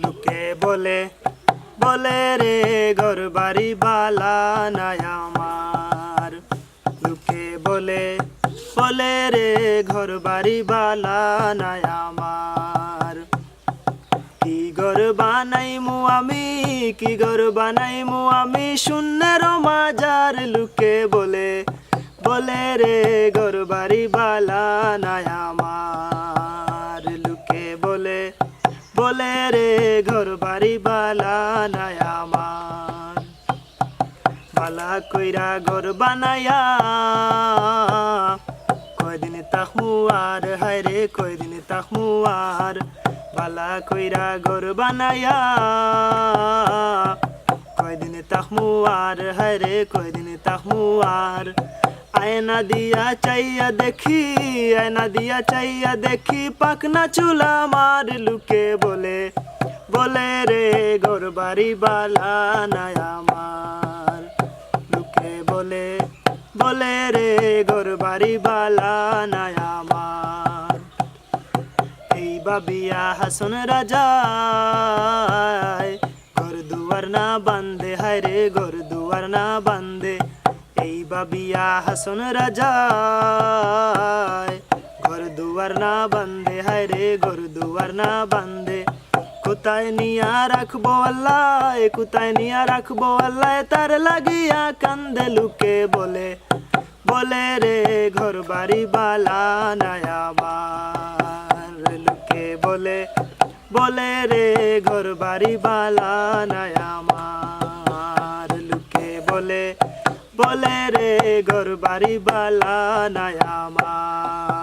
লুকে বলে বলে রে ঘর বাড়ি বালা নাই আমার। লুকে বলে বলে রে ঘর বাড়ি বালা নাই আমার। কি ঘর বানাইমু আমি, কি ঘর বানাইমু আমি শূন্যের মাজার। লুকে বলে বলে রে ঘর বাড়ি বালা নাই আমার। লুকে বলে বলে রে ঘর বাড়ি বালা নাই আমার। বালা কইরা ঘর বানায়া কয়দিন তাকমু আর, হায় রে কয়দিন তাকমু আর। বালা কইরা ঘর বানায়া কয়দিন তাকমু আর, হায় রে কয়দিন তাকমু আর। আয়না দিয়া চাইয়া দেখি, আয়না দিয়া চাইয়া দেখি পাকনা চুলা আমার। লুকে বলে বলে রে ঘর বাড়ি বালা নাই আমার। লুকে বলে বলে রে ঘর বাড়ি বালা নাই আমার। এই বাবিয়া হাসন রাজায় ঘর দুয়ার না বান্ধে, হায় রে ঘর দুয়ার না বান্ধে। এই বাবিয়া হাসন রাজায় ঘর দুয়ার না বান্ধে, হায় রে ঘর দুয়ার না বান্ধে। কোথায় নিয়া রাখবো আল্লাহ, কোথায় নিয়া রাখবো আল্লাহ তার লাগিয়া কান্দে। লুকে বলে বলে রে ঘর বাড়ি বালা নাই আমার। লুকে বলে বলে রে ঘর বাড়ি বালা নাই আমার। লুকে বলে বলে রে ঘর বাড়ি বালা নাই আমার।